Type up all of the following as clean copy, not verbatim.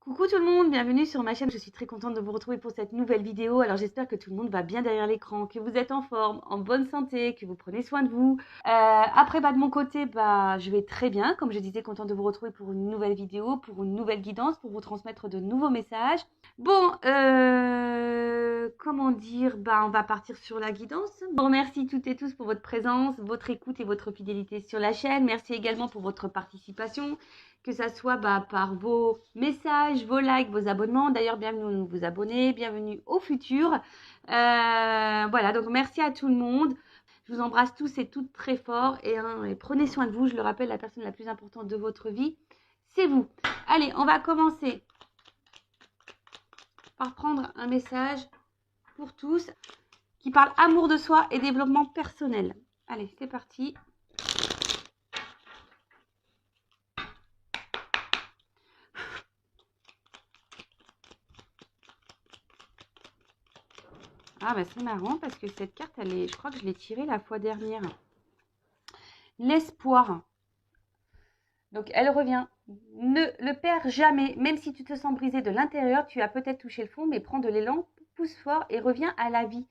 Coucou tout le monde, bienvenue sur ma chaîne. Je suis très contente de vous retrouver pour cette nouvelle vidéo. Alors j'espère que tout le monde va bien derrière l'écran, que vous êtes en forme, en bonne santé, que vous prenez soin de vous. Après, de mon côté, je vais très bien. Comme je disais, contente de vous retrouver pour une nouvelle vidéo, pour une nouvelle guidance, pour vous transmettre de nouveaux messages. Bon, comment dire, on va partir sur la guidance. Je vous remercie toutes et tous pour votre présence, votre écoute et votre fidélité sur la chaîne. Merci également pour votre participation, que ça soit par vos messages, vos likes, vos abonnements. D'ailleurs, bienvenue aux nouveaux abonnés, bienvenue au futur. Voilà, donc merci à tout le monde. Je vous embrasse tous et toutes très fort et prenez soin de vous. Je le rappelle, la personne la plus importante de votre vie, c'est vous. Allez, on va commencer par prendre un message pour tous qui parle amour de soi et développement personnel. Allez, c'est parti. Ah c'est marrant parce que cette carte, je crois que je l'ai tirée la fois dernière. L'espoir. Donc elle revient. Ne le perds jamais, même si tu te sens brisé de l'intérieur, tu as peut-être touché le fond, mais prends de l'élan, pousse fort et reviens à la vie.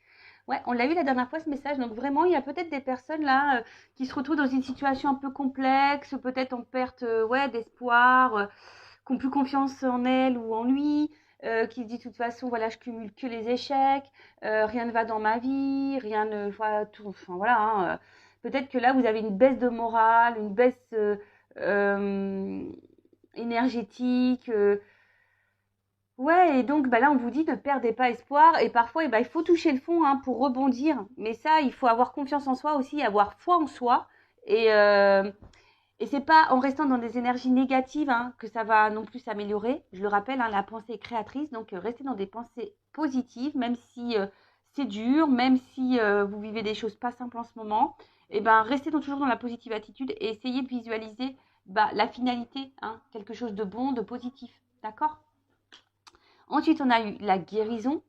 Ouais, on l'a eu la dernière fois ce message, donc vraiment il y a peut-être des personnes là qui se retrouvent dans une situation un peu complexe, peut-être en perte d'espoir, qui n'ont plus confiance en elles ou en lui, qui se dit de toute façon voilà je cumule que les échecs, rien ne va dans ma vie, rien ne, voilà, tout, enfin voilà. Peut-être que là vous avez une baisse de morale, une baisse énergétique. Ouais, et donc là, on vous dit ne perdez pas espoir. Et parfois, il faut toucher le fond pour rebondir. Mais ça, il faut avoir confiance en soi aussi, avoir foi en soi. Et, euh, et c'est pas en restant dans des énergies négatives que ça va non plus s'améliorer. Je le rappelle, la pensée est créatrice. Donc, restez dans des pensées positives, même si c'est dur, même si vous vivez des choses pas simples en ce moment. Et restez toujours dans la positive attitude et essayez de visualiser la finalité, quelque chose de bon, de positif. D'accord? Ensuite, on a eu la guérison.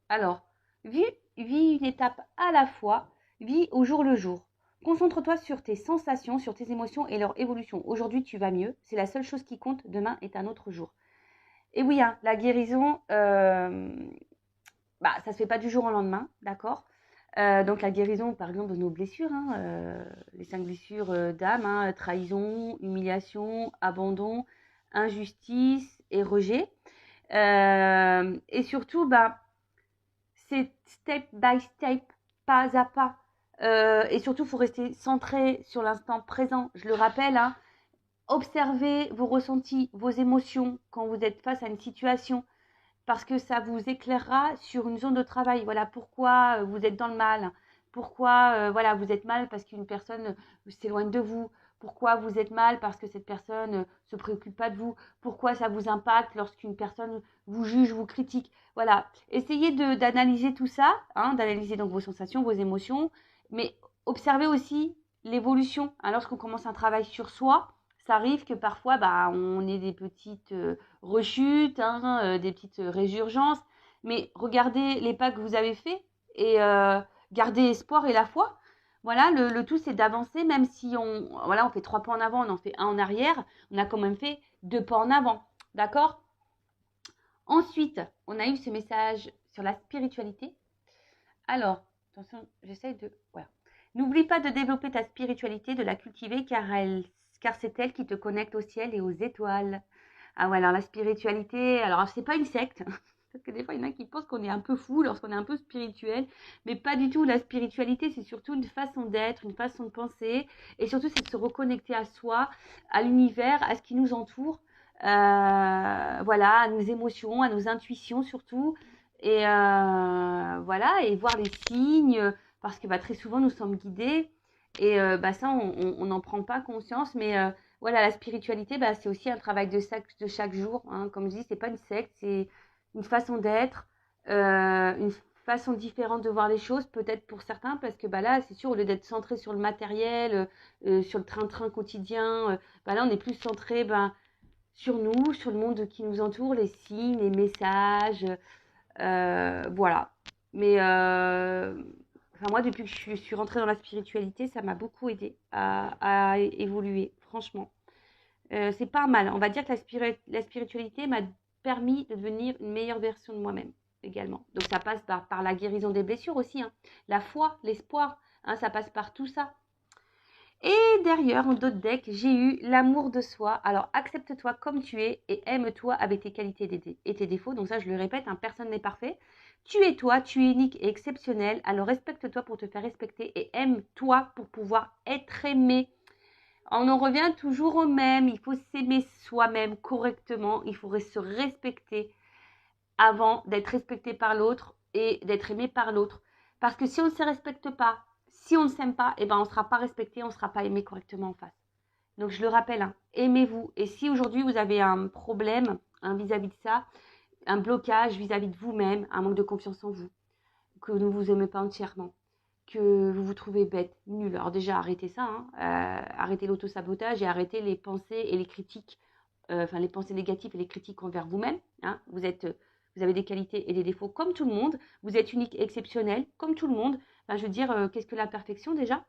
Alors, vis une étape à la fois, vis au jour le jour. Concentre-toi sur tes sensations, sur tes émotions et leur évolution. Aujourd'hui, tu vas mieux. C'est la seule chose qui compte. Demain est un autre jour. Et oui, la guérison, ça ne se fait pas du jour au lendemain, d'accord? Donc la guérison, par exemple, de nos blessures, les 5 blessures d'âme, trahison, humiliation, abandon, injustice et rejet. Et surtout, c'est step by step, pas à pas. Et surtout, il faut rester centré sur l'instant présent. Je le rappelle, observez vos ressentis, vos émotions quand vous êtes face à une situation, parce que ça vous éclairera sur une zone de travail. Voilà pourquoi vous êtes dans le mal. Pourquoi vous êtes mal parce qu'une personne s'éloigne de vous. Pourquoi vous êtes mal parce que cette personne ne se préoccupe pas de vous. Pourquoi ça vous impacte lorsqu'une personne vous juge, vous critique. Voilà, essayez d'analyser tout ça, d'analyser donc vos sensations, vos émotions, mais observez aussi l'évolution. Lorsqu'on commence un travail sur soi, ça arrive que parfois on ait des petites rechutes, des petites résurgences. Mais regardez les pas que vous avez faits et gardez espoir et la foi. Voilà, le tout c'est d'avancer, même si on fait 3 pas en avant, on en fait un en arrière, on a quand même fait 2 pas en avant. D'accord? Ensuite, on a eu ce message sur la spiritualité. Alors, attention, j'essaye de... Voilà. N'oublie pas de développer ta spiritualité, de la cultiver, car c'est elle qui te connecte au ciel et aux étoiles. Ah ouais, alors la spiritualité, alors c'est pas une secte, parce que des fois il y en a qui pensent qu'on est un peu fou lorsqu'on est un peu spirituel, mais pas du tout. La spiritualité, c'est surtout une façon d'être, une façon de penser, et surtout c'est de se reconnecter à soi, à l'univers, à ce qui nous entoure, voilà, à nos émotions, à nos intuitions surtout, et voilà, et voir les signes, parce que très souvent nous sommes guidés, et ça on n'en prend pas conscience, mais voilà, la spiritualité, c'est aussi un travail de chaque jour. Comme je dis, c'est pas une secte, c'est une façon d'être, une façon différente de voir les choses, peut-être pour certains, parce que là, c'est sûr, au lieu d'être centré sur le matériel, sur le train-train quotidien, là, on est plus centré sur nous, sur le monde qui nous entoure, les signes, les messages, voilà. Mais moi, depuis que je suis rentrée dans la spiritualité, ça m'a beaucoup aidé à évoluer, franchement. c'est pas mal. On va dire que la spiritualité m'a permis de devenir une meilleure version de moi-même également. Donc ça passe par la guérison des blessures aussi, hein. La foi, l'espoir, hein, ça passe par tout ça. Et derrière, en d'autres decks, j'ai eu l'amour de soi. Alors, accepte-toi comme tu es et aime-toi avec tes qualités et tes défauts. Donc ça, je le répète, hein, personne n'est parfait. Tu es toi, tu es unique et exceptionnel. Alors, respecte-toi pour te faire respecter et aime-toi pour pouvoir être aimé. On en revient toujours au même. Il faut s'aimer soi-même correctement. Il faudrait se respecter avant d'être respecté par l'autre et d'être aimé par l'autre. Parce que si on ne se respecte pas, si on ne s'aime pas, eh ben on ne sera pas respecté, on ne sera pas aimé correctement en face. Donc je le rappelle, hein, aimez-vous. Et si aujourd'hui vous avez un problème vis-à-vis de ça, un blocage vis-à-vis de vous-même, un manque de confiance en vous, que vous ne vous aimez pas entièrement, que vous vous trouvez bête, nul. Alors déjà, arrêtez ça, hein, arrêtez l'auto-sabotage et arrêtez les pensées et les critiques, enfin les pensées négatives et les critiques envers vous-même. Hein. Vous avez des qualités et des défauts comme tout le monde. Vous êtes unique et exceptionnel comme tout le monde. Enfin, je veux dire, qu'est-ce que la perfection déjà?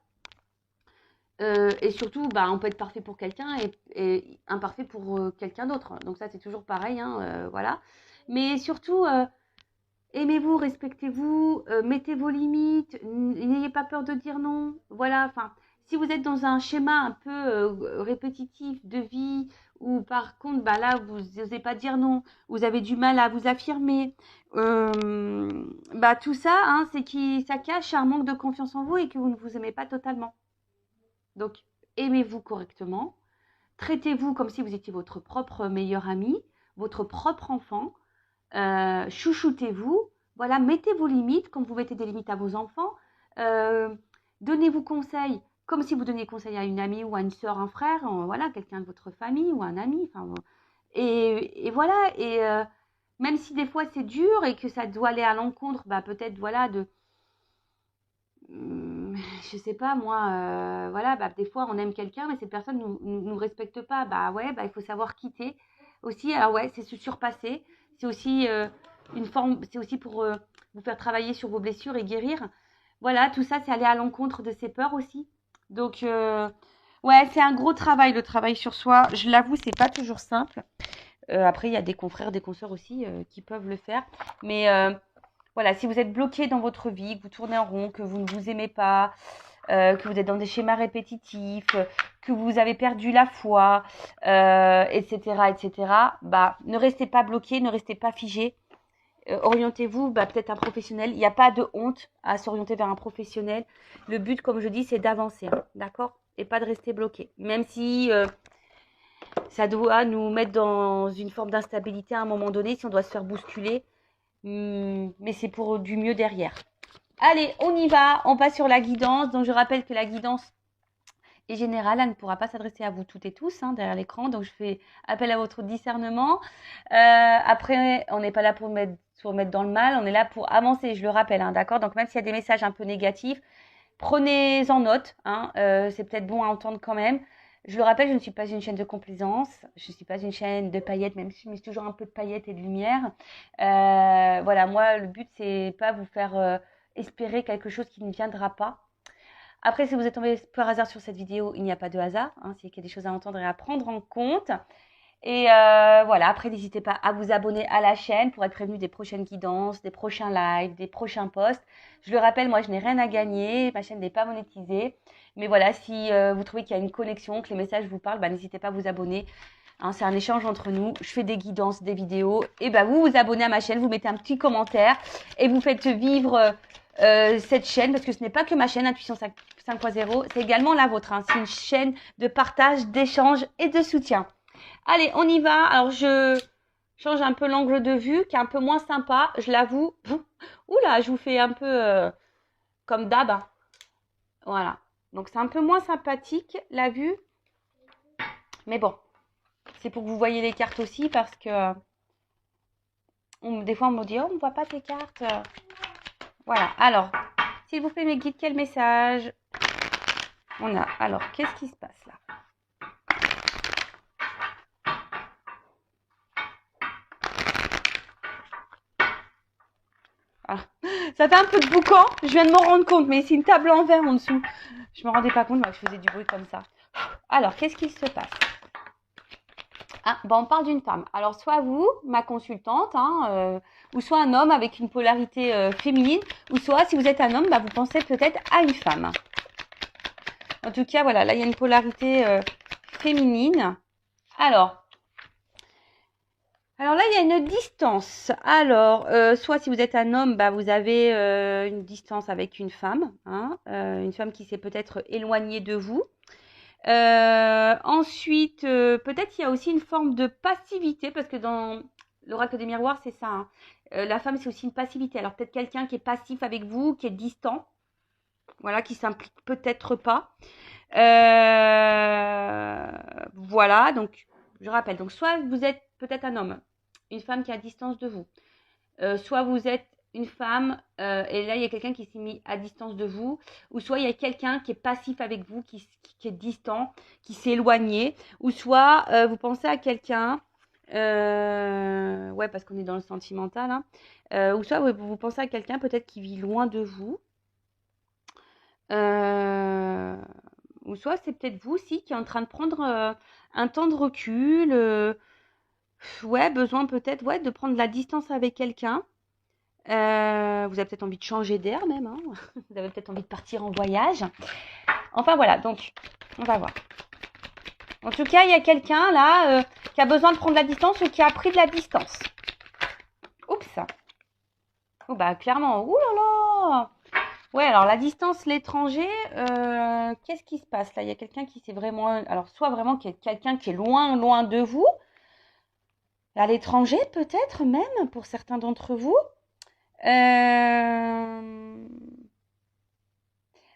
Et surtout, on peut être parfait pour quelqu'un et imparfait pour quelqu'un d'autre. Donc ça, c'est toujours pareil, hein, voilà. Mais surtout, aimez-vous, respectez-vous, mettez vos limites, n'ayez pas peur de dire non. Voilà, enfin, si vous êtes dans un schéma un peu répétitif de vie, ou par contre, là, vous n'osez pas dire non, vous avez du mal à vous affirmer, tout ça, hein, c'est que ça cache un manque de confiance en vous et que vous ne vous aimez pas totalement. Donc, aimez-vous correctement, traitez-vous comme si vous étiez votre propre meilleur ami, votre propre enfant, chouchoutez-vous, voilà, mettez vos limites comme vous mettez des limites à vos enfants, donnez-vous conseil comme si vous donniez conseil à une amie ou à une soeur, un frère, voilà, quelqu'un de votre famille ou un ami, enfin, et voilà, et même si des fois c'est dur et que ça doit aller à l'encontre, peut-être, voilà, je sais pas moi, voilà, des fois on aime quelqu'un mais cette personne nous respecte pas, ouais, il faut savoir quitter aussi. Alors ouais, c'est se surpasser, c'est aussi une forme, c'est aussi pour vous faire travailler sur vos blessures et guérir. Voilà, tout ça c'est aller à l'encontre de ses peurs aussi. Donc ouais, c'est un gros travail, le travail sur soi, je l'avoue, c'est pas toujours simple. Après il y a des confrères, des consoeurs aussi qui peuvent le faire, mais voilà, si vous êtes bloqué dans votre vie, que vous tournez en rond, que vous ne vous aimez pas, que vous êtes dans des schémas répétitifs, que vous avez perdu la foi, etc., etc., ne restez pas bloqué, ne restez pas figé. Orientez-vous, peut-être un professionnel. Il n'y a pas de honte à s'orienter vers un professionnel. Le but, comme je dis, c'est d'avancer, hein, d'accord? Et pas de rester bloqué. Même si ça doit nous mettre dans une forme d'instabilité à un moment donné, si on doit se faire bousculer. Mais c'est pour du mieux derrière. Allez, on y va, on passe sur la guidance. Donc je rappelle que la guidance est générale, elle ne pourra pas s'adresser à vous toutes et tous derrière l'écran. Donc je fais appel à votre discernement. Après, on n'est pas là pour se remettre dans le mal, on est là pour avancer, je le rappelle, d'accord? Donc même s'il y a des messages un peu négatifs, prenez-en note, c'est peut-être bon à entendre quand même. Je le rappelle, je ne suis pas une chaîne de complaisance, je ne suis pas une chaîne de paillettes, même si je mets toujours un peu de paillettes et de lumière. Voilà, moi, le but, c'est pas vous faire espérer quelque chose qui ne viendra pas. Après, si vous êtes tombé par hasard sur cette vidéo, il n'y a pas de hasard, c'est qu'il y a des choses à entendre et à prendre en compte. Et voilà, après, n'hésitez pas à vous abonner à la chaîne pour être prévenu des prochaines guidances, des prochains lives, des prochains posts. Je le rappelle, moi, je n'ai rien à gagner, ma chaîne n'est pas monétisée. Mais voilà, si vous trouvez qu'il y a une connexion, que les messages vous parlent, n'hésitez pas à vous abonner. C'est un échange entre nous. Je fais des guidances, des vidéos. Et vous vous abonnez à ma chaîne, vous mettez un petit commentaire et vous faites vivre cette chaîne, parce que ce n'est pas que ma chaîne Intuition 5.0, c'est également la vôtre. C'est une chaîne de partage, d'échange et de soutien. Allez, on y va. Alors, je change un peu l'angle de vue, qui est un peu moins sympa, je l'avoue. Oula, je vous fais un peu comme d'hab. Voilà. Donc, c'est un peu moins sympathique, la vue. Mais bon, c'est pour que vous voyez les cartes aussi, parce que des fois, on me dit « Oh, on ne voit pas tes cartes. » Voilà. Alors, s'il vous plaît, mes guides, quel message on a? Alors, qu'est-ce qui se passe là? Alors, ça fait un peu de boucan, je viens de m'en rendre compte, mais c'est une table en verre en dessous. Je me rendais pas compte, moi, je faisais du bruit comme ça. Alors, qu'est-ce qui se passe? Ah, bah, on parle d'une femme. Alors, soit vous, ma consultante, hein, ou soit un homme avec une polarité féminine, ou soit, si vous êtes un homme, bah, vous pensez peut-être à une femme. En tout cas, voilà, là, il y a une polarité féminine. Alors là, il y a une distance. Alors, soit si vous êtes un homme, bah, vous avez une distance avec une femme, hein, une femme qui s'est peut-être éloignée de vous. Ensuite, peut-être il y a aussi une forme de passivité, parce que dans l'oracle des miroirs, c'est ça, hein. La femme, c'est aussi une passivité. Alors, peut-être quelqu'un qui est passif avec vous, qui est distant, voilà, qui s'implique peut-être pas. Voilà, donc je rappelle. Donc, soit vous êtes peut-être un homme, une femme qui est à distance de vous. Soit vous êtes une femme et là il y a quelqu'un qui s'est mis à distance de vous, ou soit il y a quelqu'un qui est passif avec vous, qui est distant, qui s'est éloigné, ou soit vous pensez à quelqu'un, ouais parce qu'on est dans le sentimental, hein, ou soit vous pensez à quelqu'un peut-être qui vit loin de vous, euh, ou soit c'est peut-être vous aussi qui est en train de prendre un temps de recul, ouais besoin peut-être ouais de prendre de la distance avec quelqu'un. Vous avez peut-être envie de changer d'air même, hein. Vous avez peut-être envie de partir en voyage. Enfin voilà, donc on va voir. En tout cas, il y a quelqu'un là qui a besoin de prendre la distance ou qui a pris de la distance. Oups. Oh bah clairement, ouh là là. Ouais, alors la distance, l'étranger, qu'est-ce qui se passe là? Il y a quelqu'un qui s'est vraiment... Alors soit vraiment quelqu'un qui est loin, loin de vous, à l'étranger peut-être même pour certains d'entre vous.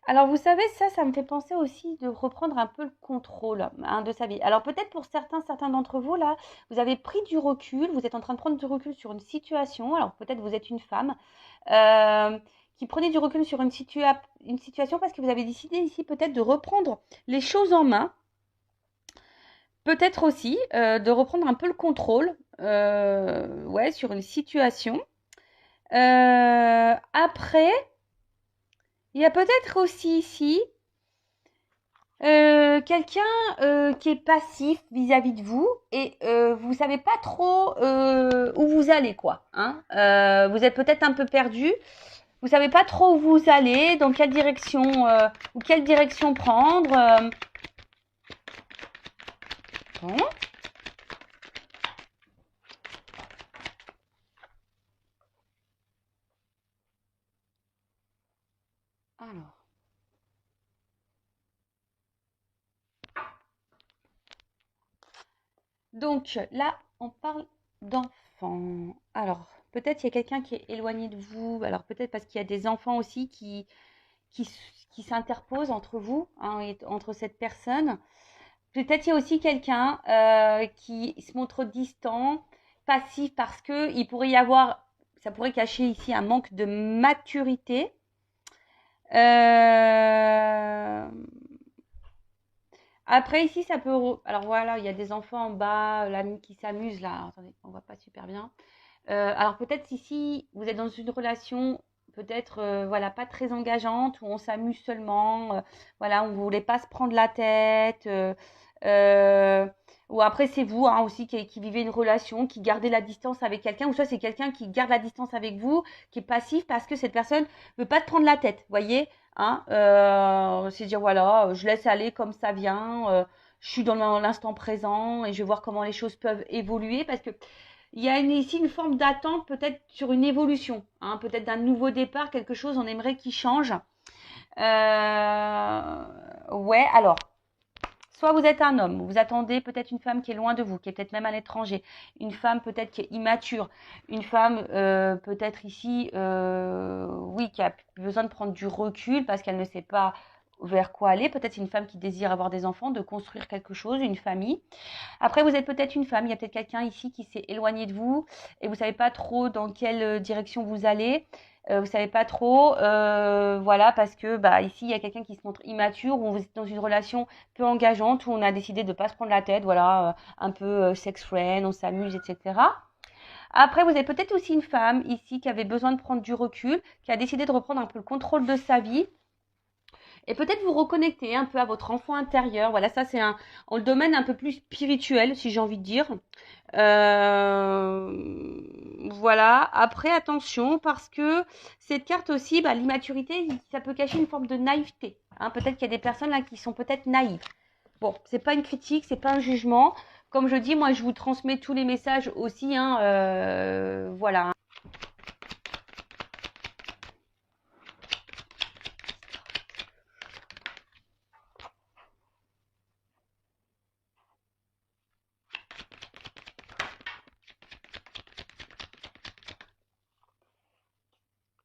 Alors vous savez, ça me fait penser aussi de reprendre un peu le contrôle, hein, de sa vie. Alors peut-être pour certains d'entre vous, là, vous avez pris du recul, vous êtes en train de prendre du recul sur une situation. Alors peut-être vous êtes une femme euh, qui prenait du recul sur une situation parce que vous avez décidé ici peut-être de reprendre les choses en main. Peut-être aussi de reprendre un peu le contrôle ouais, sur une situation. Après, il y a peut-être aussi ici quelqu'un qui est passif vis-à-vis de vous et vous savez pas trop où vous allez quoi, hein. Vous êtes peut-être un peu perdu, vous savez pas trop où vous allez, dans quelle direction ou quelle direction prendre. Bon. Alors. Donc là, on parle d'enfants. Alors, peut-être il y a quelqu'un qui est éloigné de vous. Alors peut-être parce qu'il y a des enfants aussi qui, qui s'interposent entre vous, hein, et entre cette personne. Peut-être il y a aussi quelqu'un qui se montre distant, passif, parce que il pourrait y avoir, ça pourrait cacher ici un manque de maturité. Euh, Après ici, ça peut... Alors voilà, il y a des enfants en bas, l'ami qui s'amuse là. Alors, attendez, on voit pas super bien. Alors peut-être ici, vous êtes dans une relation peut-être voilà pas très engageante où on s'amuse seulement, voilà, on ne voulait pas se prendre la tête. Euh, ou après c'est vous hein, aussi qui vivez une relation, qui gardez la distance avec quelqu'un, ou soit c'est quelqu'un qui garde la distance avec vous, qui est passif parce que cette personne ne veut pas te prendre la tête, voyez, hein, c'est dire voilà, je laisse aller comme ça vient, je suis dans l'instant présent et je vais voir comment les choses peuvent évoluer parce que il y a ici une forme d'attente peut-être sur une évolution, hein, peut-être d'un nouveau départ, quelque chose on aimerait qu'il change. Ouais, alors, soit vous êtes un homme, vous attendez peut-être une femme qui est loin de vous, qui est peut-être même à l'étranger, une femme peut-être qui est immature, une femme peut-être ici, oui, qui a besoin de prendre du recul parce qu'elle ne sait pas vers quoi aller. Peut-être une femme qui désire avoir des enfants, de construire quelque chose, une famille. Après, vous êtes peut-être une femme, il y a peut-être quelqu'un ici qui s'est éloigné de vous et vous ne savez pas trop dans quelle direction vous allez. Vous savez pas trop, voilà, parce que bah ici il y a quelqu'un qui se montre immature, ou vous êtes dans une relation peu engageante, où on a décidé de ne pas se prendre la tête, voilà, un peu sex friend, on s'amuse, etc. Après, vous êtes peut-être aussi une femme ici qui avait besoin de prendre du recul, qui a décidé de reprendre un peu le contrôle de sa vie Et peut-être vous reconnecter un peu à votre enfant intérieur. Voilà, ça c'est en le domaine un peu plus spirituel, si j'ai envie de dire. Voilà. Après, attention, parce que cette carte aussi, bah, l'immaturité, ça peut cacher une forme de naïveté. Hein. Peut-être qu'il y a des personnes là qui sont peut-être naïves. Bon, c'est pas une critique, c'est pas un jugement. Comme je dis, moi, je vous transmets tous les messages aussi. Hein, voilà.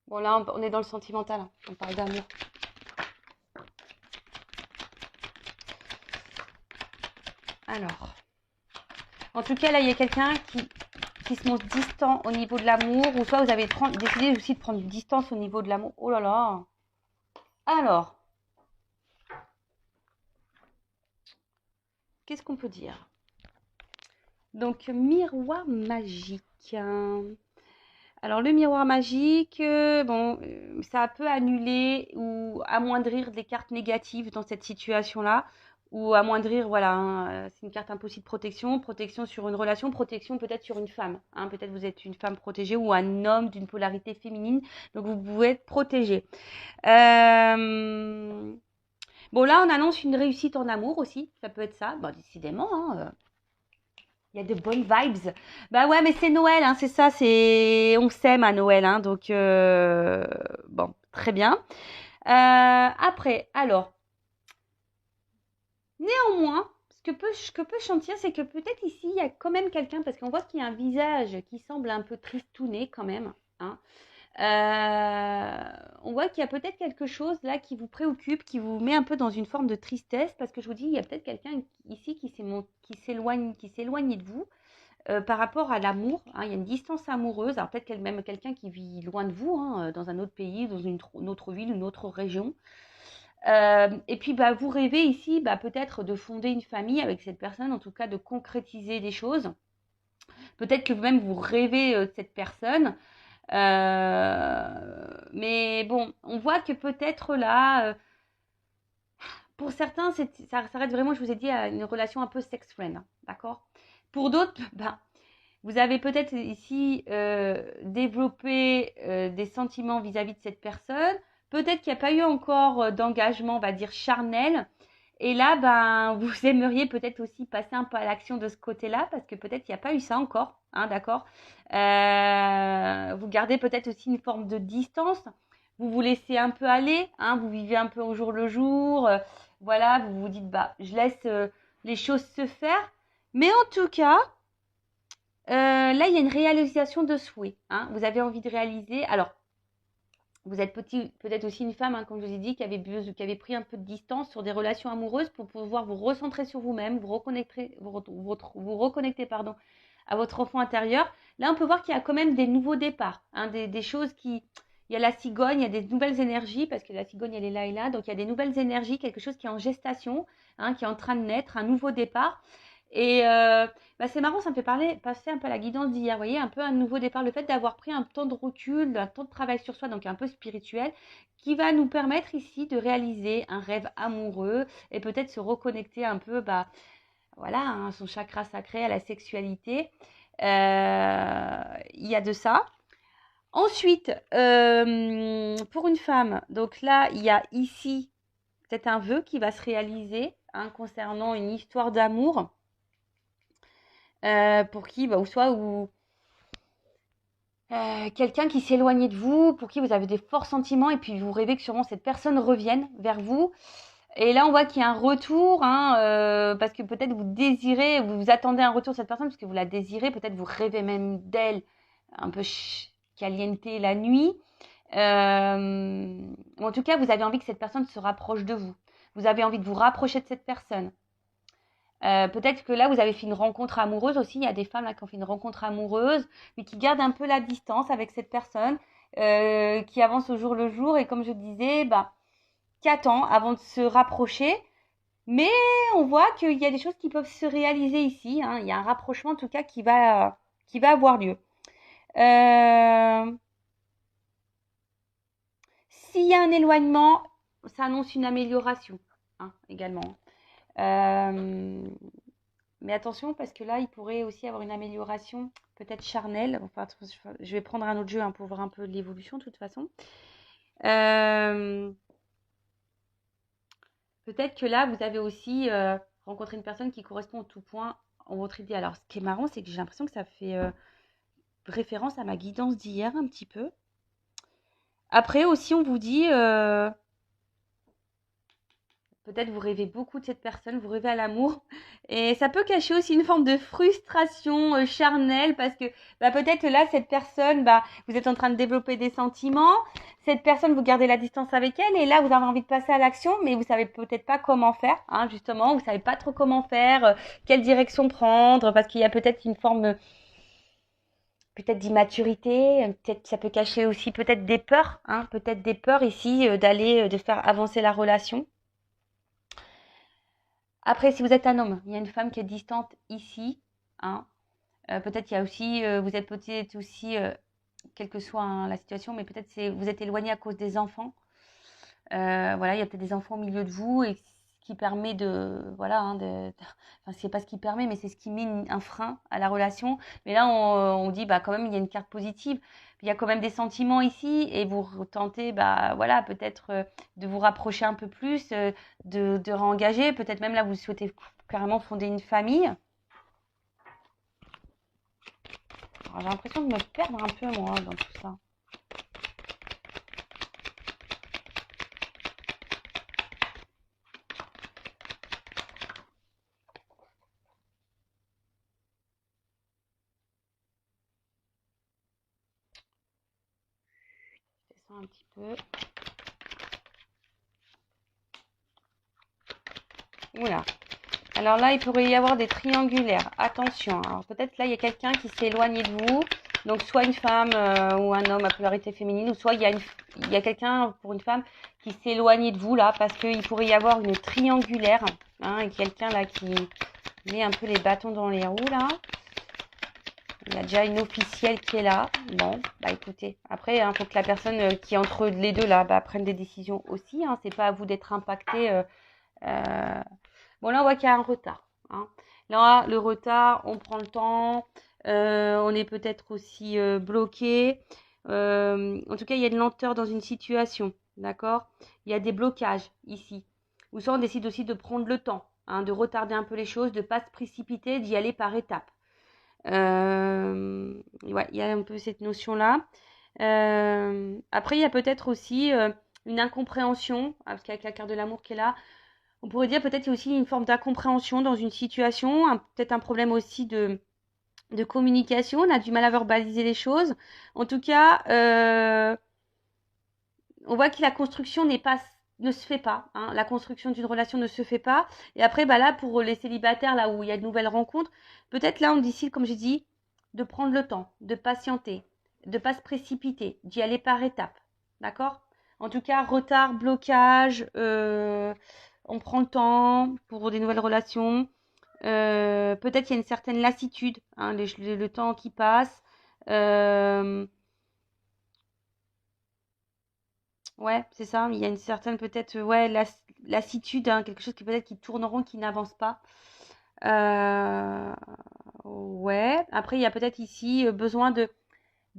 Bon, là, on est dans le sentimental. Hein. On parle d'amour. Alors, en tout cas, là, il y a quelqu'un qui se montre distant au niveau de l'amour, ou soit vous avez décidé aussi de prendre une distance au niveau de l'amour. Oh là là. Alors, qu'est-ce qu'on peut dire? Donc, miroir magique. Alors, le miroir magique, bon, ça peut annuler ou amoindrir des cartes négatives dans cette situation-là. Ou amoindrir, voilà, hein, c'est une carte impossible de protection, protection sur une relation, protection peut-être sur une femme. Hein, peut-être vous êtes une femme protégée ou un homme d'une polarité féminine, donc vous pouvez être protégé. Bon, là, on annonce une réussite en amour aussi, ça peut être ça. Bon, décidément, hein, il y a de bonnes vibes. Bah ouais, mais c'est Noël, hein, c'est ça, on s'aime à Noël, hein, donc bon, très bien. Après, alors, néanmoins, ce que peut sentir, c'est que peut-être ici, il y a quand même quelqu'un, parce qu'on voit qu'il y a un visage qui semble un peu tristouné quand même, hein. On voit qu'il y a peut-être quelque chose là qui vous préoccupe, qui vous met un peu dans une forme de tristesse, parce que je vous dis, il y a peut-être quelqu'un ici qui s'éloigne de vous par rapport à l'amour. Hein, il y a une distance amoureuse, alors peut-être même quelqu'un qui vit loin de vous, hein, dans un autre pays, dans une autre ville, une autre région. Et puis, bah, vous rêvez ici, bah, peut-être de fonder une famille avec cette personne, en tout cas de concrétiser des choses. Peut-être que même vous rêvez de cette personne. Mais bon, on voit que peut-être là, pour certains, ça s'arrête vraiment, je vous ai dit, à une relation un peu sex-friend, hein, d'accord? Pour d'autres, ben, vous avez peut-être ici développé des sentiments vis-à-vis de cette personne. Peut-être qu'il n'y a pas eu encore d'engagement, on va dire, charnel. Et là, ben, vous aimeriez peut-être aussi passer un peu à l'action de ce côté-là, parce que peut-être qu'il n'y a pas eu ça encore, hein, d'accord? Vous gardez peut-être aussi une forme de distance. Vous vous laissez un peu aller, hein, vous vivez un peu au jour le jour. Voilà, vous vous dites, bah, je laisse les choses se faire. Mais en tout cas, là, il y a une réalisation de souhait. Hein. Vous avez envie de réaliser. Alors, vous êtes peut-être aussi une femme, hein, comme je vous ai dit, qui avait pris un peu de distance sur des relations amoureuses pour pouvoir vous recentrer sur vous-même, vous reconnecter pardon, à votre enfant intérieur. Là, on peut voir qu'il y a quand même des nouveaux départs, hein, des choses qui... Il y a la cigogne, il y a des nouvelles énergies, parce que la cigogne, elle est là et là. Donc, il y a des nouvelles énergies, quelque chose qui est en gestation, hein, qui est en train de naître, un nouveau départ. Et bah, c'est marrant, ça me fait passer un peu à la guidance d'hier, vous voyez, un peu un nouveau départ, le fait d'avoir pris un temps de recul, un temps de travail sur soi, donc un peu spirituel, qui va nous permettre ici de réaliser un rêve amoureux et peut-être se reconnecter un peu, bah, voilà, hein, son chakra sacré, à la sexualité. Il y a de ça. Ensuite, pour une femme, donc là, il y a ici peut-être un vœu qui va se réaliser, hein, concernant une histoire d'amour. Pour qui, bah, ou soit quelqu'un qui s'éloignait de vous, pour qui vous avez des forts sentiments, et puis vous rêvez que sûrement cette personne revienne vers vous. Et là, on voit qu'il y a un retour, hein, parce que peut-être vous attendez un retour de cette personne, parce que vous la désirez, peut-être vous rêvez même d'elle, un peu caliente la nuit. En tout cas, vous avez envie que cette personne se rapproche de vous. Vous avez envie de vous rapprocher de cette personne. Peut-être que là, vous avez fait une rencontre amoureuse aussi. Il y a des femmes là qui ont fait une rencontre amoureuse, mais qui gardent un peu la distance avec cette personne, qui avance au jour le jour. Et comme je disais, bah, qui attend avant de se rapprocher. Mais on voit qu'il y a des choses qui peuvent se réaliser ici. Hein. Il y a un rapprochement en tout cas qui va avoir lieu. S'il y a un éloignement, ça annonce une amélioration, hein, également. Mais attention, parce que là, il pourrait aussi avoir une amélioration peut-être charnelle. Enfin, je vais prendre un autre jeu, hein, pour voir un peu l'évolution de toute façon. Peut-être que là, vous avez aussi rencontré une personne qui correspond en tout point en votre idée. Alors, ce qui est marrant, c'est que j'ai l'impression que ça fait référence à ma guidance d'hier un petit peu. Après aussi, on vous dit, peut-être vous rêvez beaucoup de cette personne, vous rêvez à l'amour. Et ça peut cacher aussi une forme de frustration charnelle parce que peut-être là, cette personne, vous êtes en train de développer des sentiments. Cette personne, vous gardez la distance avec elle et là, vous avez envie de passer à l'action, mais vous savez peut-être pas comment faire, hein, justement. Vous savez pas trop comment faire, quelle direction prendre parce qu'il y a peut-être une forme peut-être d'immaturité, peut-être ça peut cacher aussi peut-être des peurs, hein, peut-être des peurs ici de faire avancer la relation. Après, si vous êtes un homme, il y a une femme qui est distante ici, hein. Peut-être il y a aussi, vous êtes peut-être aussi, quelle que soit, hein, la situation, mais peut-être vous êtes éloigné à cause des enfants. Voilà, il y a peut-être des enfants au milieu de vous et ce qui permet voilà, hein, enfin, c'est pas ce qui permet, mais c'est ce qui met un frein à la relation. Mais là, on dit, quand même, il y a une carte positive. Il y a quand même des sentiments ici et vous tentez, voilà, peut-être de vous rapprocher un peu plus, de réengager. Peut-être même là, vous souhaitez carrément fonder une famille. Alors, j'ai l'impression de me perdre un peu, moi, dans tout ça. Je descends un petit peu. Oula. Alors là, il pourrait y avoir des triangulaires. Attention. Alors peut-être là, il y a quelqu'un qui s'est éloigné de vous. Donc soit une femme ou un homme à polarité féminine, ou soit il y a quelqu'un pour une femme qui s'est éloigné de vous là, parce qu'il pourrait y avoir une triangulaire, hein, et quelqu'un là qui met un peu les bâtons dans les roues là. Il y a déjà une officielle qui est là. Bon, écoutez. Après, il faut que la personne qui est entre les deux là, prenne des décisions aussi. Hein. C'est pas à vous d'être impacté. Bon, là, on voit qu'il y a un retard, hein. Là, le retard, on prend le temps. On est peut-être aussi bloqué. En tout cas, il y a une lenteur dans une situation, d'accord? Il y a des blocages ici. Ou soit on décide aussi de prendre le temps, hein, de retarder un peu les choses, de ne pas se précipiter, d'y aller par étapes. Ouais, il y a un peu cette notion-là. Après, il y a peut-être aussi une incompréhension, parce qu'avec la carte de l'amour qui est là, on pourrait dire peut-être qu'il y a aussi une forme d'incompréhension dans une situation, peut-être un problème aussi de communication, on a du mal à verbaliser les choses. En tout cas, on voit que la construction ne se fait pas, hein. La construction d'une relation ne se fait pas. Et après, là, pour les célibataires, là où il y a de nouvelles rencontres, peut-être là, on décide, comme j'ai dit, de prendre le temps, de patienter, de ne pas se précipiter, d'y aller par étapes. D'accord? En tout cas, retard, blocage, on prend le temps pour des nouvelles relations. Peut-être il y a une certaine lassitude, hein, le temps qui passe. Ouais, c'est ça. Il y a une certaine peut-être lassitude, hein, quelque chose qui peut-être qui tourne en rond, qui n'avance pas. Euh, ouais. Après, il y a peut-être ici besoin de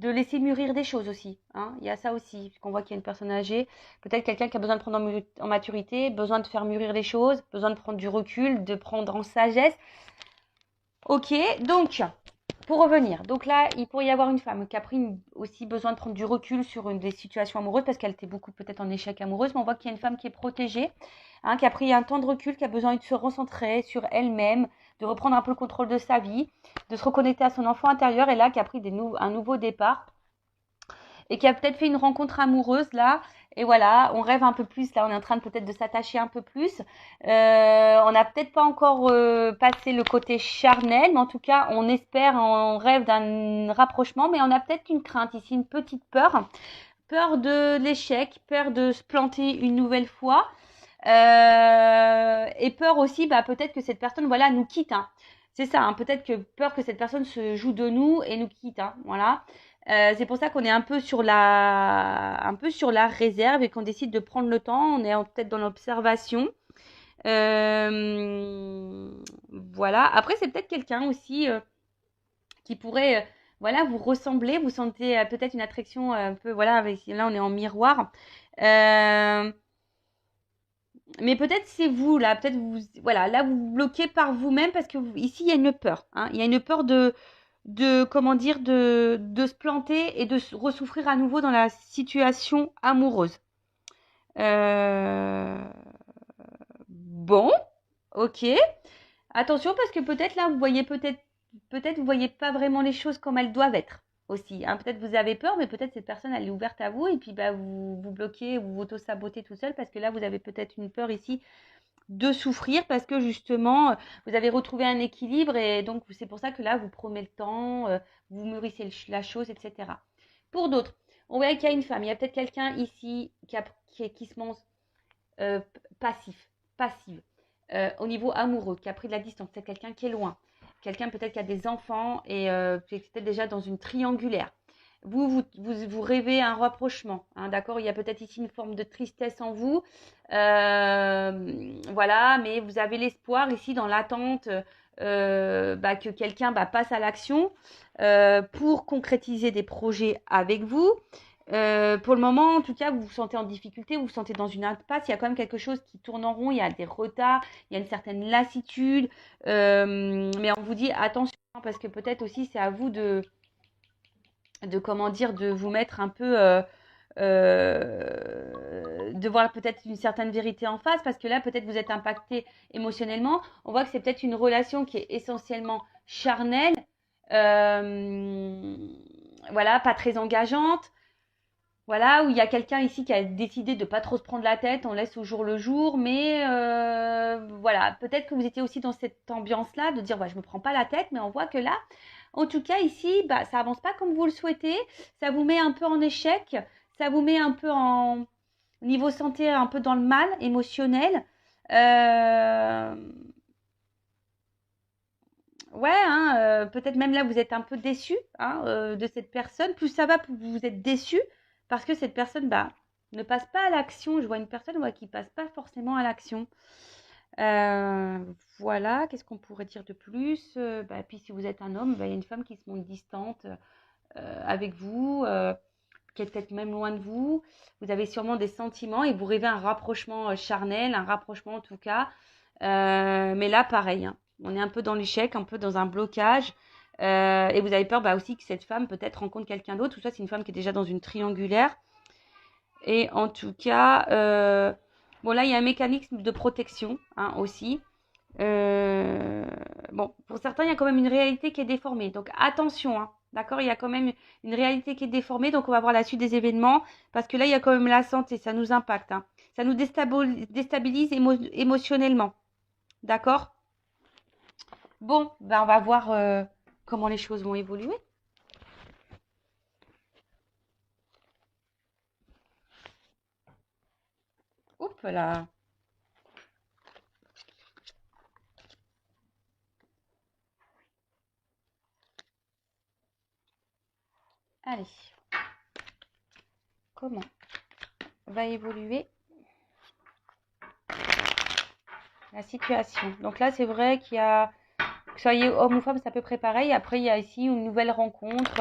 laisser mûrir des choses aussi, hein. Il y a ça aussi, puisqu'on voit qu'il y a une personne âgée, peut-être quelqu'un qui a besoin de prendre en maturité, besoin de faire mûrir les choses, besoin de prendre du recul, de prendre en sagesse. Ok, donc, pour revenir, donc là, il pourrait y avoir une femme qui a pris aussi besoin de prendre du recul sur des situations amoureuses parce qu'elle était beaucoup peut-être en échec amoureuse, mais on voit qu'il y a une femme qui est protégée, hein, qui a pris un temps de recul, qui a besoin de se recentrer sur elle-même, de reprendre un peu le contrôle de sa vie, de se reconnecter à son enfant intérieur et là, qui a pris un nouveau départ et qui a peut-être fait une rencontre amoureuse là. Et voilà, on rêve un peu plus. Là, on est en train peut-être de s'attacher un peu plus. On n'a peut-être pas encore passé le côté charnel, mais en tout cas, on espère, on rêve d'un rapprochement, mais on a peut-être une crainte ici, une petite peur. Peur de l'échec, peur de se planter une nouvelle fois. Et peur aussi, peut-être que cette personne, voilà, nous quitte, hein. C'est ça, hein, peut-être que peur que cette personne se joue de nous et nous quitte, hein, voilà. C'est pour ça qu'on est un peu sur la réserve et qu'on décide de prendre le temps. On est peut-être dans l'observation. Voilà. Après, c'est peut-être quelqu'un aussi qui pourrait, voilà, vous ressembler. Vous sentez peut-être une attraction un peu, voilà, là on est en miroir. Mais peut-être c'est vous là, peut-être vous, voilà, là vous vous bloquez par vous-même parce que ici il y a une peur, hein. Il y a une peur comment dire, de se planter et de ressouffrir à nouveau dans la situation amoureuse. Euh, Bon, ok. Attention parce que peut-être là vous voyez peut-être vous voyez pas vraiment les choses comme elles doivent être aussi, hein. Peut-être vous avez peur, mais peut-être cette personne elle est ouverte à vous et puis bah vous vous bloquez, vous auto-sabotez tout seul parce que là vous avez peut-être une peur ici de souffrir parce que justement vous avez retrouvé un équilibre et donc c'est pour ça que là vous prenez le temps, vous mûrissez la chose, etc. Pour d'autres, on voit qu'il y a une femme, il y a peut-être quelqu'un ici qui se montre passive, au niveau amoureux, qui a pris de la distance, c'est quelqu'un qui est loin, quelqu'un peut-être qui a des enfants et qui est peut-être déjà dans une triangulaire. Vous rêvez un rapprochement, hein, d'accord? Il y a peut-être ici une forme de tristesse en vous, voilà, mais vous avez l'espoir ici dans l'attente que quelqu'un passe à l'action pour concrétiser des projets avec vous. Pour le moment, en tout cas, vous vous sentez en difficulté, vous vous sentez dans une impasse, il y a quand même quelque chose qui tourne en rond, il y a des retards, il y a une certaine lassitude, mais on vous dit attention, parce que peut-être aussi c'est à vous comment dire, de vous mettre un peu, de voir peut-être une certaine vérité en face, parce que là, peut-être vous êtes impacté émotionnellement. On voit que c'est peut-être une relation qui est essentiellement charnelle, euh, voilà, pas très engageante. Voilà, où il y a quelqu'un ici qui a décidé de pas trop se prendre la tête, on laisse au jour le jour, mais voilà, peut-être que vous étiez aussi dans cette ambiance-là, de dire, ouais, je me prends pas la tête, mais on voit que là, en tout cas, ici, ça avance pas comme vous le souhaitez, ça vous met un peu en échec, ça vous met un peu en niveau santé, un peu dans le mal émotionnel. Euh, Ouais, hein, peut-être même là, vous êtes un peu déçu, hein, de cette personne. Plus ça va, plus vous êtes déçu parce que cette personne ne passe pas à l'action. Je vois une personne qui passe pas forcément à l'action. Euh, voilà, qu'est-ce qu'on pourrait dire de plus? Puis si vous êtes un homme, il y a une femme qui se montre distante avec vous, qui est peut-être même loin de vous. Vous avez sûrement des sentiments et vous rêvez un rapprochement charnel, un rapprochement en tout cas. Mais là, pareil, hein, on est un peu dans l'échec, un peu dans un blocage. Et vous avez peur aussi que cette femme peut-être rencontre quelqu'un d'autre, ou soit c'est une femme qui est déjà dans une triangulaire. Et en tout cas, bon là, il y a un mécanisme de protection, hein, aussi. Euh, bon, pour certains, il y a quand même une réalité qui est déformée. Donc attention, hein, d'accord? Il y a quand même une réalité qui est déformée. Donc on va voir la suite des événements. Parce que là, il y a quand même la santé, ça nous impacte, hein. Ça nous déstabilise émotionnellement. D'accord? Bon, on va voir comment les choses vont évoluer. Oups là. Allez, comment va évoluer la situation? Donc là, c'est vrai qu'il y a, que soyez homme ou femme, c'est à peu près pareil. Après, il y a ici une nouvelle rencontre.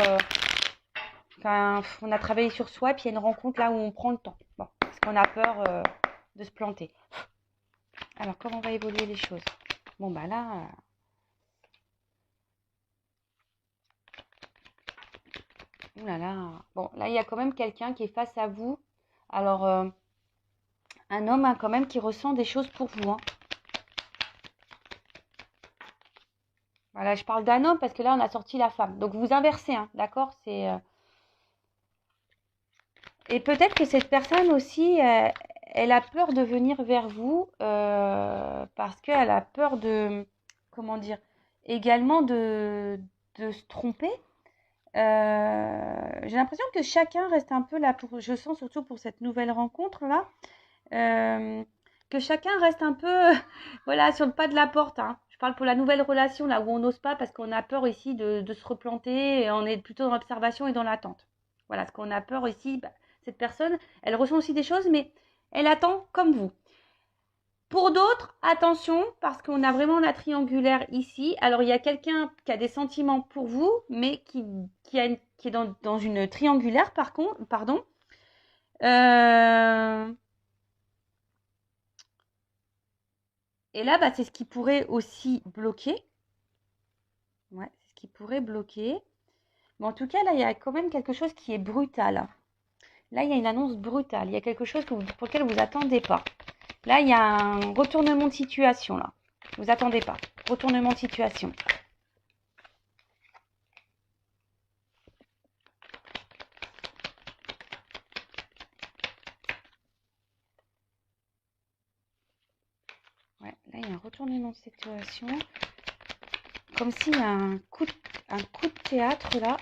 On a travaillé sur soi, puis il y a une rencontre là où on prend le temps. Bon, parce qu'on a peur de se planter. Alors, comment va évoluer les choses? Bon, là, ouh là là. Bon, là, il y a quand même quelqu'un qui est face à vous. Alors, un homme, hein, quand même qui ressent des choses pour vous, hein. Voilà, je parle d'un homme parce que là, on a sorti la femme. Donc, vous inversez, hein, d'accord? Et peut-être que cette personne aussi, elle a peur de venir vers vous parce qu'elle a peur comment dire, également de se tromper. J'ai l'impression que chacun reste un peu là je sens surtout pour cette nouvelle rencontre là, que chacun reste un peu, voilà, sur le pas de la porte, hein. Je parle pour la nouvelle relation, là où on n'ose pas parce qu'on a peur ici de se replanter et on est plutôt dans l'observation et dans l'attente. Voilà, ce qu'on a peur ici, bah, cette personne, elle ressent aussi des choses, mais elle attend comme vous. Pour d'autres, attention, parce qu'on a vraiment la triangulaire ici. Alors, il y a quelqu'un qui a des sentiments pour vous, mais qui est dans une triangulaire, pardon. Et là, bah, c'est ce qui pourrait aussi bloquer. Ouais, c'est ce qui pourrait bloquer. Mais en tout cas, là, il y a quand même quelque chose qui est brutal. Là, il y a une annonce brutale. Il y a quelque chose pour lequel vous attendez pas. Là, il y a un retournement de situation, là. Vous attendez pas. Retournement de situation. Ouais, là, il y a un retournement de situation. Comme s'il y a un coup de théâtre, là.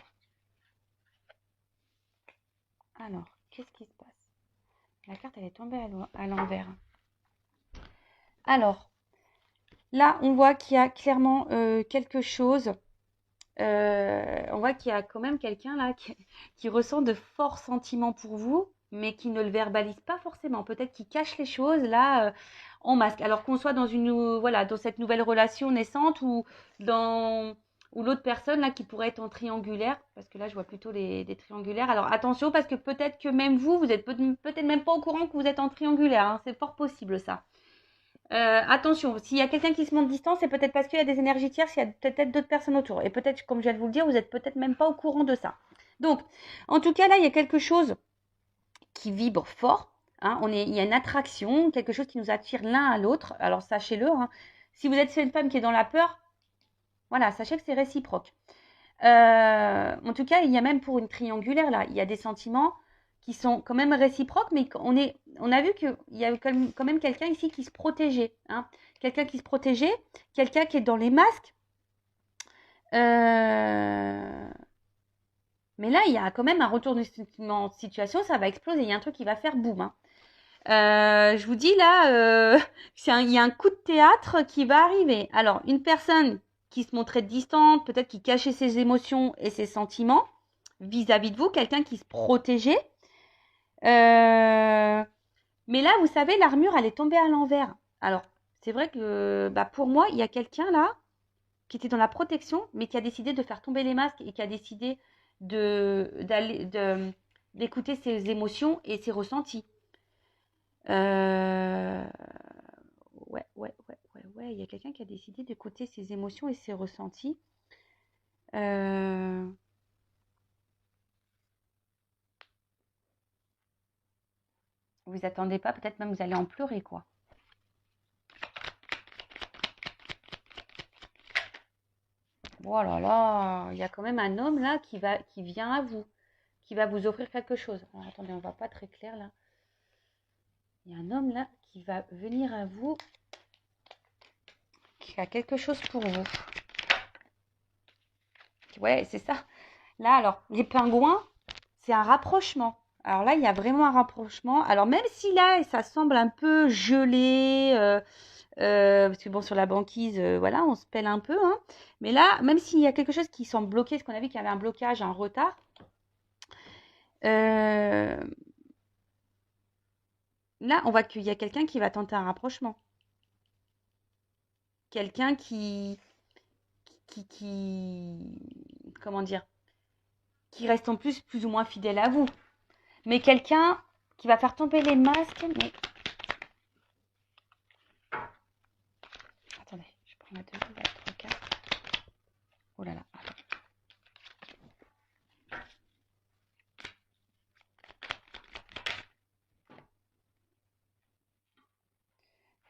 Alors, qu'est-ce qui se passe? La carte, elle est tombée à l'envers. Alors, là, on voit qu'il y a clairement quelque chose. On voit qu'il y a quand même quelqu'un là qui ressent de forts sentiments pour vous, mais qui ne le verbalise pas forcément. Peut-être qu'il cache les choses là en masque. Alors qu'on soit dans dans cette nouvelle relation naissante ou l'autre personne là qui pourrait être en triangulaire, parce que là je vois plutôt des triangulaires. Alors attention parce que peut-être que même vous êtes peut-être même pas au courant que vous êtes en triangulaire. Hein. C'est fort possible ça. Attention, s'il y a quelqu'un qui se montre distant, c'est peut-être parce qu'il y a des énergies tierces, il y a peut-être d'autres personnes autour. Et peut-être, comme je viens de vous le dire, vous n'êtes peut-être même pas au courant de ça. Donc, en tout cas, là, il y a quelque chose qui vibre fort. Hein, il y a une attraction, quelque chose qui nous attire l'un à l'autre. Alors, sachez-le, hein, si vous êtes une femme qui est dans la peur, voilà, sachez que c'est réciproque. En tout cas, il y a même pour une triangulaire, là, il y a des sentiments qui sont quand même réciproques, mais on a vu qu'il y a quand même quelqu'un ici qui se protégeait. Hein. Quelqu'un qui se protégeait, quelqu'un qui est dans les masques. Mais là, il y a quand même un retournement de situation, ça va exploser, il y a un truc qui va faire boum. Hein. Je vous dis là, il y a un coup de théâtre qui va arriver. Alors, une personne qui se montrait distante, peut-être qui cachait ses émotions et ses sentiments vis-à-vis de vous, quelqu'un qui se protégeait. Mais là, vous savez, l'armure, elle est tombée à l'envers. Alors, c'est vrai que pour moi, il y a quelqu'un là qui était dans la protection, mais qui a décidé de faire tomber les masques et qui a décidé d'écouter ses émotions et ses ressentis. Ouais. Il y a quelqu'un qui a décidé d'écouter ses émotions et ses ressentis. Vous attendez pas, peut-être même vous allez en pleurer, quoi. Oh là là, il y a quand même un homme là qui vient à vous, qui va vous offrir quelque chose. Alors, attendez, on ne voit pas très clair là. Il y a un homme là qui va venir à vous, qui a quelque chose pour vous. Ouais, c'est ça. Là, alors, les pingouins, c'est un rapprochement. Alors là, il y a vraiment un rapprochement. Alors même si là, ça semble un peu gelé, parce que bon, sur la banquise, voilà, on se pèle un peu. Hein. Mais là, même s'il y a quelque chose qui semble bloqué, parce qu'on a vu qu'il y avait un blocage, un retard, là, on voit qu'il y a quelqu'un qui va tenter un rapprochement. Quelqu'un qui comment dire, qui reste en plus ou moins fidèle à vous. Mais quelqu'un qui va faire tomber les masques. Mais attendez, je prends la 2, la 3, 4. Oh là là, attends.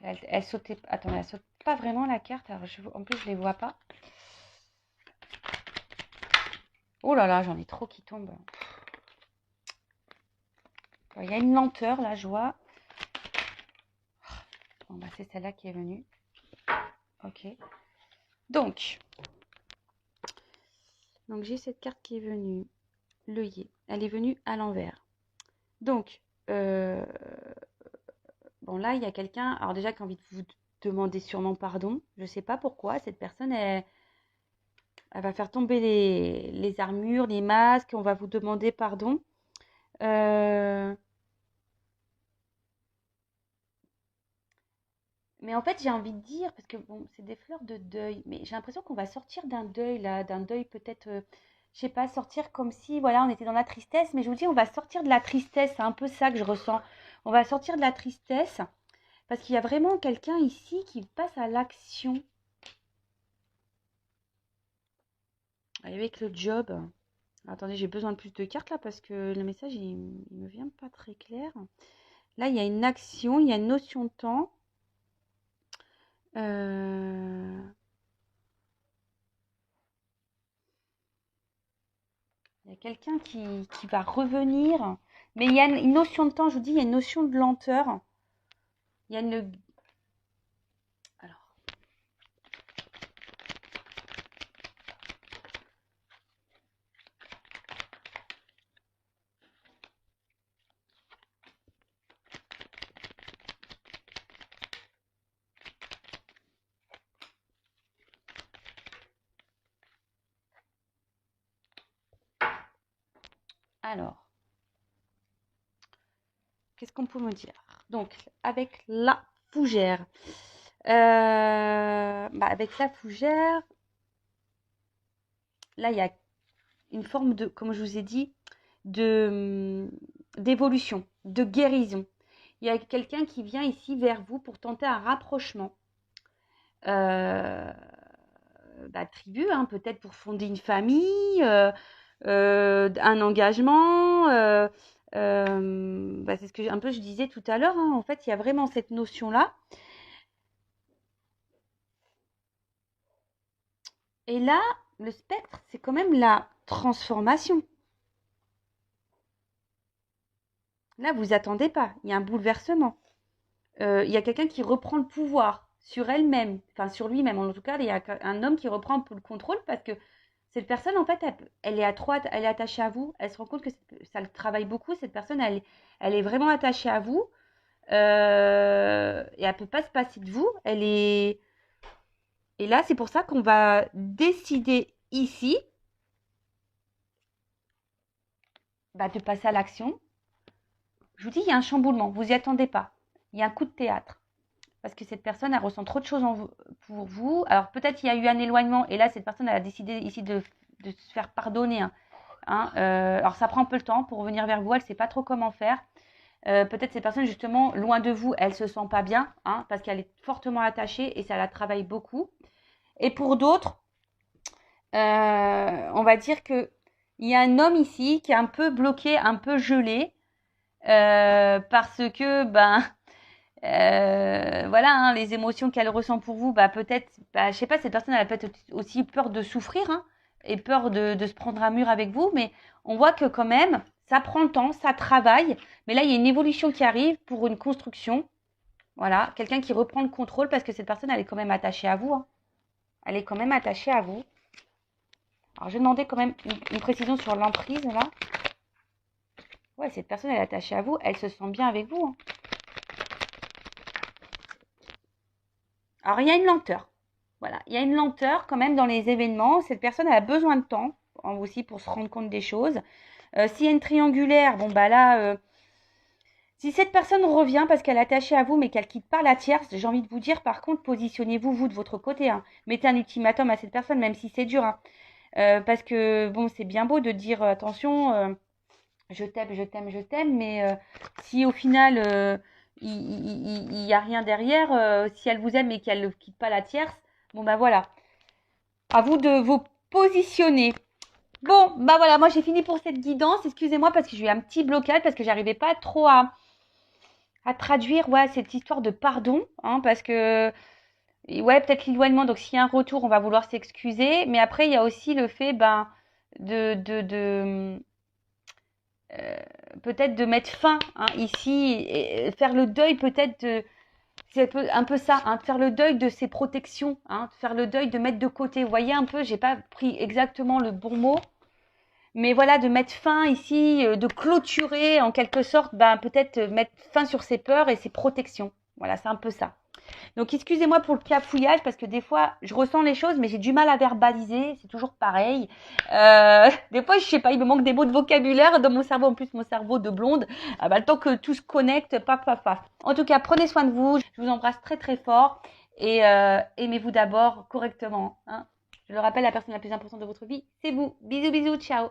Elle sautait. Attendez, elle saute pas vraiment la carte. Alors en plus, je les vois pas. Oh là là, j'en ai trop qui tombent. Il y a une lenteur là, je vois. Bon, bah, c'est celle-là qui est venue. Ok. Donc j'ai cette carte qui est venue. L'œillet. Elle est venue à l'envers. Donc, bon là, il y a quelqu'un, alors déjà qui a envie demander sûrement pardon. Je ne sais pas pourquoi. Cette personne, elle va faire tomber les armures, les masques. On va vous demander pardon. Mais en fait, j'ai envie de dire, parce que bon, c'est des fleurs de deuil, mais j'ai l'impression qu'on va sortir d'un deuil là, d'un deuil peut-être, je sais pas, sortir comme si, voilà, on était dans la tristesse, mais je vous dis, on va sortir de la tristesse, c'est un peu ça que je ressens. On va sortir de la tristesse, parce qu'il y a vraiment quelqu'un ici qui passe à l'action. Avec le job. Attendez, j'ai besoin de plus de cartes là, parce que le message, il me vient pas très clair. Là, il y a une action, il y a une notion de temps. Il y a quelqu'un qui va revenir. Mais il y a une notion de temps, je vous dis, il y a une notion de lenteur. Il y a une... Alors. Alors. Qu'est-ce qu'on peut me dire? Donc, avec la fougère. Avec la fougère, là, il y a une forme de, comme je vous ai dit, d'évolution, de guérison. Il y a quelqu'un qui vient ici vers vous pour tenter un rapprochement. Tribu, hein, peut-être pour fonder une famille, un engagement. C'est ce que un peu je disais tout à l'heure. Hein. En fait, il y a vraiment cette notion-là. Et là, le spectre, c'est quand même la transformation. Là, vous attendez pas. Il y a un bouleversement. Il y a quelqu'un qui reprend le pouvoir sur elle-même, enfin sur lui-même. En tout cas, il y a un homme qui reprend un peu le contrôle parce que cette personne, en fait, elle est attachée à vous. Elle se rend compte que ça le travaille beaucoup. Cette personne, elle est vraiment attachée à vous. Et elle ne peut pas se passer de vous. Et là, c'est pour ça qu'on va décider ici de passer à l'action. Je vous dis, il y a un chamboulement. Vous n'y attendez pas. Il y a un coup de théâtre. Parce que cette personne, elle ressent trop de choses pour vous. Alors, peut-être il y a eu un éloignement. Et là, cette personne, elle a décidé ici de se faire pardonner. Alors, ça prend un peu le temps pour revenir vers vous. Elle ne sait pas trop comment faire. Peut-être cette personne, justement, loin de vous, elle ne se sent pas bien. Parce qu'elle est fortement attachée et ça la travaille beaucoup. Et pour d'autres, on va dire qu'il y a un homme ici qui est un peu bloqué, un peu gelé. Parce que, voilà, hein, les émotions qu'elle ressent pour vous, peut-être, je sais pas, cette personne, elle a peut-être aussi peur de souffrir, hein, et peur de se prendre un mur avec vous, mais on voit que quand même, ça prend le temps, ça travaille, mais là, il y a une évolution qui arrive pour une construction. Voilà, quelqu'un qui reprend le contrôle parce que cette personne, elle est quand même attachée à vous. Hein. Elle est quand même attachée à vous. Alors, je vais demander quand même une précision sur l'emprise, là. Ouais, cette personne, elle est attachée à vous, elle se sent bien avec vous. Hein. Alors, il y a une lenteur. Voilà, il y a une lenteur quand même dans les événements. Cette personne, elle a besoin de temps aussi pour se rendre compte des choses. S'il y a une triangulaire, si cette personne revient parce qu'elle est attachée à vous mais qu'elle quitte pas la tierce, j'ai envie de vous dire, par contre, positionnez-vous, vous, de votre côté. Hein. Mettez un ultimatum à cette personne, même si c'est dur. Hein. Parce que, bon, c'est bien beau de dire, attention, je t'aime, je t'aime, je t'aime, mais si au final, il n'y a rien derrière, si elle vous aime et qu'elle ne quitte pas la tierce, voilà. À vous de vous positionner. Bon, voilà, moi j'ai fini pour cette guidance. Excusez-moi parce que j'ai eu un petit blocage, parce que j'arrivais pas trop à traduire cette histoire de pardon, hein, parce que peut-être l'éloignement, donc s'il y a un retour, on va vouloir s'excuser, mais après il y a aussi le fait de peut-être de mettre fin ici, et faire le deuil peut-être c'est un peu ça, hein, de faire le deuil de ses protections, hein, de faire le deuil de mettre de côté. Vous voyez un peu, j'ai pas pris exactement le bon mot, mais voilà, de mettre fin ici, de clôturer en quelque sorte, peut-être mettre fin sur ses peurs et ses protections. Voilà, c'est un peu ça. Donc, excusez-moi pour le cafouillage parce que des fois, je ressens les choses, mais j'ai du mal à verbaliser. C'est toujours pareil. Des fois, je sais pas, il me manque des mots de vocabulaire dans mon cerveau. En plus, mon cerveau de blonde, le temps que tout se connecte, paf, paf, paf. En tout cas, prenez soin de vous. Je vous embrasse très, très fort. Et aimez-vous d'abord correctement. Hein. Je le rappelle, la personne la plus importante de votre vie, c'est vous. Bisous, bisous, ciao.